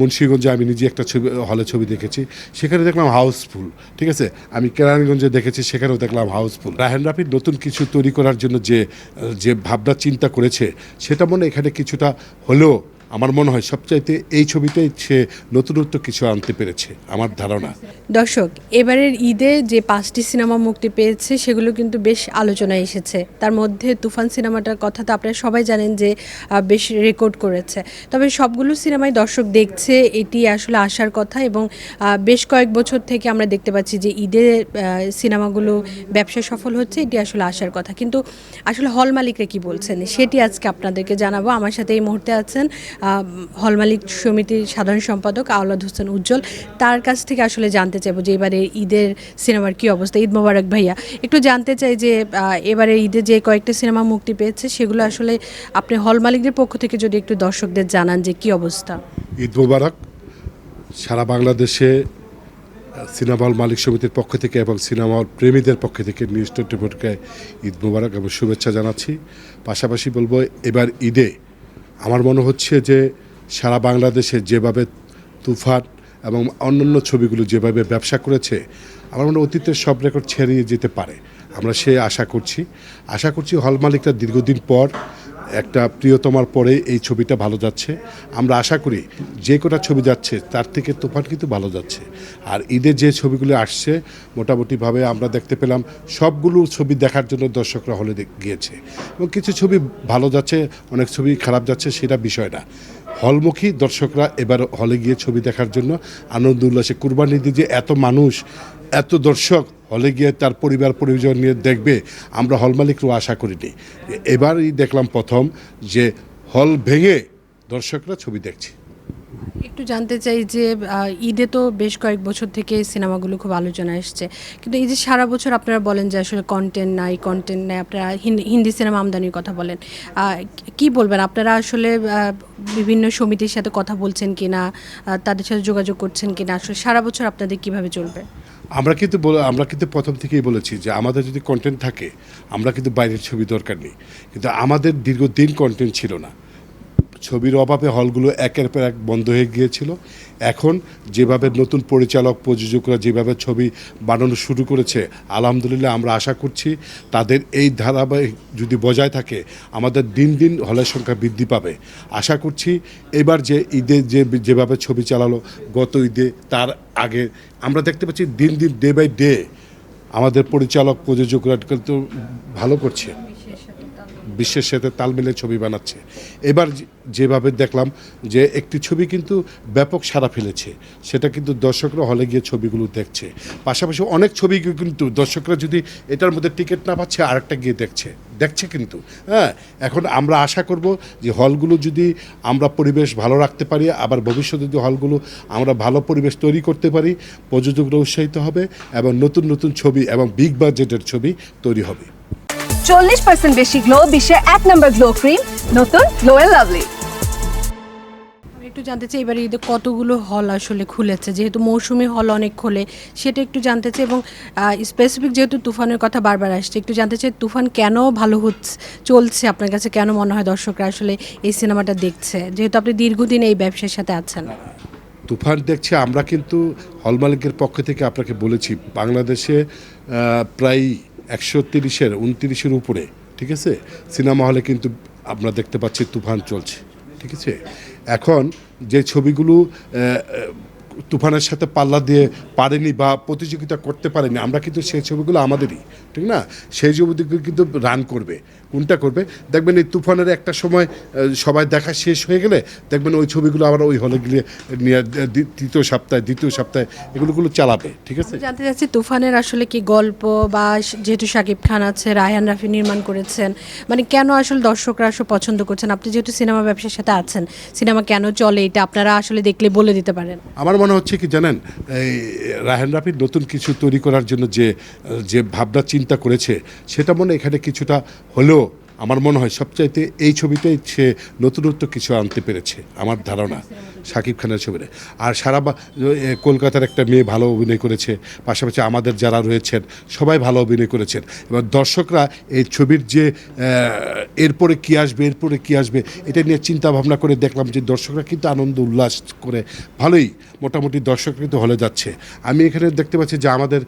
মুন্সিগঞ্জে আমি নিজে একটা হলে ছবি দেখেছি, সেখানে দেখলাম হাউসফুল। ঠিক আছে, আমি কেরানীগঞ্জে দেখেছি, সেখানেও দেখলাম হাউসফুল। রায়হান রাফি নতুন কিছু তৈরি করার জন্য যে ভাবনা চিন্তা করেছে, সেটা মনে এখানে কিছুটা হলেও আমার মনে হয় সবচাইতে এই ছবিটাই সে নতুনত্ব কিছু আনতে পেরেছে আমার ধারণা। দর্শক, এবারের ঈদে যে 5টি সিনেমা মুক্তি পেয়েছে সেগুলো কিন্তু বেশ আলোচনায় এসেছে। তার মধ্যে তুফান সিনেমাটার কথা তো আপনারা সবাই জানেন যে বেশ রেকর্ড করেছে। তবে সবগুলো সিনেমায় দর্শক দেখছে, এটি আসলে আসার কথা। এবং বেশ কয়েক বছর থেকে আমরা দেখতে পাচ্ছি যে ঈদে সিনেমাগুলো ব্যবসায় সফল হচ্ছে, এটি আসলে আসার কথা। কিন্তু আসলে হল মালিকরা কি বলছেন সেটি আজকে আপনাদেরকে জানাবো। আমার সাথে এই মুহূর্তে আছেন হল মালিক সমিতির সাধারণ সম্পাদক আওলাদ হোসেন উজ্জ্বল। তার কাছ থেকে আসলে জানতে চাইবো যে এবারে ঈদের সিনেমার কি অবস্থা। ঈদ মোবারক ভাইয়া, একটু জানতে চাই যে এবারে ঈদে যে কয়েকটা সিনেমা মুক্তি পেয়েছে সেগুলো আসলে আপনি হল মালিকদের পক্ষ থেকে যদি একটু দর্শকদের জানান যে কি অবস্থা। ঈদ মোবারক সারা বাংলাদেশে সিনেমা হল মালিক সমিতির পক্ষ থেকে এবং সিনেমা হল প্রেমীদের পক্ষ থেকে নিউজ 24কে ঈদ মোবারক এবং শুভেচ্ছা জানাচ্ছি। পাশাপাশি বলবো, এবার ঈদে আমার মনে হচ্ছে যে সারা বাংলাদেশে যেভাবে তুফান এবং অন্যান্য ছবিগুলো যেভাবে ব্যবসা করেছে, আমার মনে হয় অতীতের সব রেকর্ড ছেড়িয়ে যেতে পারে। আমরা সে আশা করছি হল মালিকরা দীর্ঘদিন পর একটা প্রিয়তমার পরে এই ছবিটা ভালো যাচ্ছে। আমরা আশা করি যে কটা ছবি যাচ্ছে তার থেকে তুফান কিন্তু ভালো যাচ্ছে। আর ঈদের যে ছবিগুলো আসছে মোটামুটিভাবে আমরা দেখতে পেলাম সবগুলো ছবি দেখার জন্য দর্শকরা হলে গিয়েছে, এবং কিছু ছবি ভালো যাচ্ছে, অনেক ছবি খারাপ যাচ্ছে, সেটা বিষয় না। হলমুখী দর্শকরা এবার হলে গিয়ে ছবি দেখার জন্য আনন্দ উল্লাসে কুরবানি দিয়ে যে এত মানুষ, এত দর্শক হলে গিয়ে তার পরিজন নিয়ে দেখবে, আমরা হল মালিকরাও আশা করিনি। এবারই দেখলাম প্রথম যে হল ভেঙে দর্শকরা ছবি দেখছে। একটু জানতে চাই যে ঈদে তো বেশ কয়েক বছর থেকে সিনেমাগুলো খুব আলোচনায় এসছে, কিন্তু এই যে সারা বছর আপনারা বলেন যে আসলে কন্টেন্ট নাই, আপনারা হিন্দি সিনেমা আমদানির কথা বলেন, কি বলবেন আপনারা আসলে বিভিন্ন সমিতির সাথে কথা বলছেন কিনা, তাদের সাথে যোগাযোগ করছেন কিনা, আসলে সারা বছর আপনাদের কিভাবে চলবে? আমরা কিন্তু প্রথম থেকেই বলেছি যে আমাদের যদি কন্টেন্ট থাকে, আমরা কিন্তু বাইরের ছবি দরকার নেই। কিন্তু আমাদের দীর্ঘদিন কন্টেন্ট ছিল না, ছবির অভাবে হলগুলো একের পর এক বন্ধ হয়ে গিয়েছিল। এখন যেভাবে নতুন পরিচালক প্রযোজকরা যেভাবে ছবি বানানো শুরু করেছে, আলহামদুলিল্লাহ আমরা আশা করছি তাদের এই ধারাবাহিক যদি বজায় থাকে, আমাদের দিন দিন হলের সংখ্যা বৃদ্ধি পাবে। আশা করছি এবার যে ঈদে যেভাবে ছবি চালালো গত ঈদে, তার আগে আমরা দেখতে পাচ্ছি দিন দিন ডে বাই ডে আমাদের পরিচালক প্রযোজকরা কিন্তু ভালো করছে, বিশ্বের সাথে তাল মিলে ছবি বানাচ্ছে। এবার যেভাবে দেখলাম যে একটি ছবি কিন্তু ব্যাপক সাড়া ফেলেছে, সেটা কিন্তু দর্শকরা হলে গিয়ে ছবিগুলো দেখছে। পাশাপাশি অনেক ছবি কিন্তু দর্শকরা যদি এটার মধ্যে টিকিট না পাচ্ছে আরেকটা গিয়ে দেখছে কিন্তু। হ্যাঁ, এখন আমরা আশা করব যে হলগুলো যদি আমরা পরিবেশ ভালো রাখতে পারি, আবার ভবিষ্যতে যদি হলগুলো আমরা ভালো পরিবেশ তৈরি করতে পারি, প্রযোজকরা উৎসাহিত হবে এবং নতুন নতুন ছবি এবং বিগ বাজেটের ছবি তৈরি হবে। 40% বেশি গ্লো, বিশ্বের 1 নম্বর গ্লো ক্রিম, নতুন গ্লো এন্ড লাভলি। একটু জানতে চাই এবারে ঈদে কতগুলো হল আসলে খুলেছে, যেহেতু মৌসুমী হল অনেক খোলে, সেটা একটু জানতে চাই। এবং স্পেসিফিক যেহেতু তুফানের কথা বারবার আসছে, একটু জানতে চাই তুফান কেন ভালো চলছে আপনার কাছে, কেন মনে হয় দর্শকরা আসলে এই সিনেমাটা দেখছে, যেহেতু আপনি দীর্ঘদিন এই ব্যবসার সাথে আছেন? তুফান দেখছে, আমরা কিন্তু হল মালিকের পক্ষ থেকে আপনাকে বলেছি বাংলাদেশে প্রায় 130-29 উপরে, ঠিক আছে, সিনেমা হলে কিন্তু আমরা দেখতে পাচ্ছি তুফান চলছে। ঠিক আছে, এখন যে ছবিগুলো তুফানের সাথে পাল্লা দিয়ে পারেনি বা প্রতিযোগিতা করতে পারেনি, আমরা কিন্তু সেই ছবিগুলো আমাদেরই, ঠিক না, সেই ছবিগুলো কিন্তু রান করবে। কোনটা করবে দেখবেন, এই তুফানের একটা সময় সবাই দেখা শেষ হয়ে গেলে দেখবেন ওই ছবিগুলো আবার ওই হলে গিয়ে নিয়ে দ্বিতীয় সপ্তাহে এগুলো চালাবে। ঠিক আছে, জানতে চাচ্ছি তুফানের আসলে কি গল্প, বা যেহেতু শাকিব খান আছে, রায়হান রাফি নির্মাণ করেছেন, মানে কেন আসলে দর্শকরা আসলে পছন্দ করছেন? আপনি যেহেতু সিনেমা ব্যবসার সাথে আছেন, সিনেমা কেন চলে এটা আপনারা আসলে দেখলে বলে দিতে পারেন। আমার মনে হচ্ছে কি জানেন, এই রায়হান রাফির নতুন কিছু তৈরি করার জন্য যে ভাবনা চিন্তা করেছে, সেটা মনে এখানে কিছুটা হলেও আমার মনে হয় সবচাইতে এই ছবিতে সে নতুনত্ব কিছু আনতে পেরেছে আমার ধারণা শাকিব খানের ছবিতে। আর কলকাতার একটা মেয়ে ভালো অভিনয় করেছে, পাশাপাশি আমাদের যারা রয়েছেন সবাই ভালো অভিনয় করেছেন। এবার দর্শকরা এই ছবির যে এরপরে কী আসবে এটা নিয়ে চিন্তা ভাবনা করে দেখলাম যে দর্শকরা কিন্তু আনন্দ উল্লাস করে ভালোই মোটামুটি দর্শক কিন্তু হলে যাচ্ছে। আমি এখানে দেখতে পাচ্ছি যে আমাদের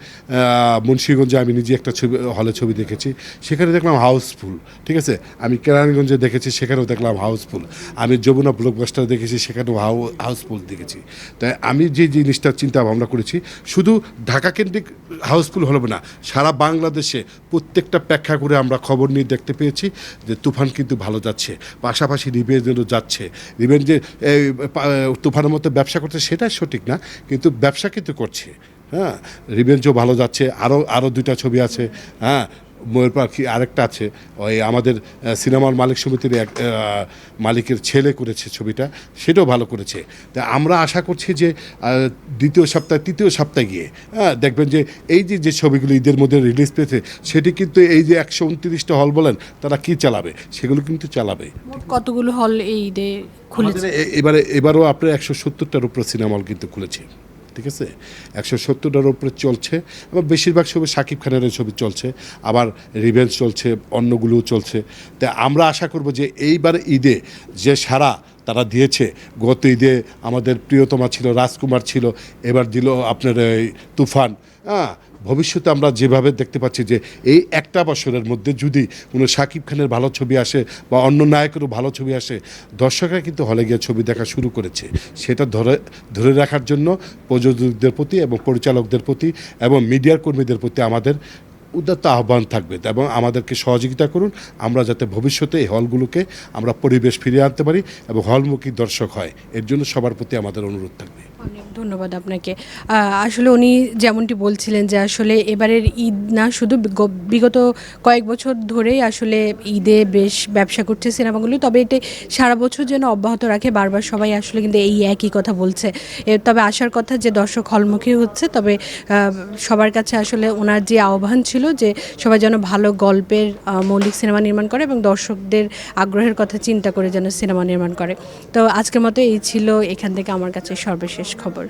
মুন্সিগঞ্জে আমি নিজে একটা হলে ছবি দেখেছি, সেখানে দেখলাম হাউসফুল, ঠিক আছে। আমি কেরানীগঞ্জে দেখেছি, সেখানেও দেখলাম হাউসফুল। আমি যমুনা ব্লকবাস্টার দেখেছি, সেখানেও হাউসফুল দেখেছি। তাই আমি যে জিনিসটা চিন্তা ভাবনা করেছি, শুধু ঢাকা কেন্দ্রিক হাউসফুল হবে না, সারা বাংলাদেশে প্রত্যেকটা প্রেক্ষাগৃহে আমরা খবর নিয়ে দেখতে পেয়েছি যে তুফান কিন্তু ভালো যাচ্ছে, পাশাপাশি রিভেঞ্জেরও যাচ্ছে। রিভেঞ্জে তুফানের মতো ব্যবসা করছে সেটা সঠিক না, কিন্তু ব্যবসা কিন্তু করছে। হ্যাঁ, রিভেঞ্জও ভালো যাচ্ছে। আরও দুইটা ছবি আছে। হ্যাঁ, ময়ূর পাখি আরেকটা আছে, ওই আমাদের সিনেমার মালিক সমিতির এক মালিকের ছেলে করেছে ছবিটা, সেটাও ভালো করেছে। তা আমরা আশা করছি যে তৃতীয় সপ্তাহে গিয়ে দেখবেন যে এই যে ছবিগুলো ঈদের মধ্যে রিলিজ পেয়েছে, সেটি কিন্তু এই যে 129টা হল বলেন তারা কি চালাবে, সেগুলো কিন্তু চালাবে। মোট কতগুলো হল এই ঈদে খুলেছে? এবারও আপনার 170টার উপরে সিনেমা হল কিন্তু খুলেছে, ঠিক আছে। 170টার উপরে চলছে। আবার বেশিরভাগ ছবি শাকিব খানের ছবি চলছে, আবার রিভেঞ্জ চলছে, অন্যগুলোও চলছে। তাই আমরা আশা করব যে এইবার ঈদে যে সারা তারা দিয়েছে, গত ঈদে আমাদের প্রিয়তমা ছিল, রাজকুমার ছিল, এবার দিল আপনার এই তুফান। ভবিষ্যতে আমরা যেভাবে দেখতে পাচ্ছি যে এই একটা বছরের মধ্যে যদি কোনো শাকিব খানের ভালো ছবি আসে বা অন্য নায়কেরও ভালো ছবি আসে, দর্শকরা কিন্তু হলে গিয়ে ছবি দেখা শুরু করেছে। সেটা ধরে রাখার জন্য প্রযোজকদের প্রতি এবং পরিচালকদের প্রতি এবং মিডিয়ার কর্মীদের প্রতি আমাদের উদাত্ত আহ্বান থাকবে এবং আমাদেরকে সহযোগিতা করুন, আমরা যাতে ভবিষ্যতে এই হলগুলোকে আমরা পরিবেশ ফিরিয়ে আনতে পারি এবং হলমুখী দর্শক হয়, এর জন্য সবার প্রতি আমাদের অনুরোধ থাকবে। অনেক ধন্যবাদ আপনাকে। আসলে উনি যেমনটি বলছিলেন যে আসলে এবারের ঈদ না, শুধু বিগত কয়েক বছর ধরেই আসলে ঈদে বেশ ব্যবসা করছে সিনেমাগুলো, তবে এটা সারা বছর যেন অব্যাহত রাখে। বারবার সবাই আসলে কিন্তু এই একই কথা বলছে। তবে আসার কথা যে দর্শক হলমুখী হচ্ছে, তবে সবার কাছে আসলে ওনার যে আহ্বান ছিল যে সবাই যেন ভালো গল্পের মৌলিক সিনেমা নির্মাণ করে এবং দর্শকদের আগ্রহের কথা চিন্তা করে যেন সিনেমা নির্মাণ করে। তো আজকের মতো এই ছিল এখান থেকে আমার কাছে সর্বশেষ খবর।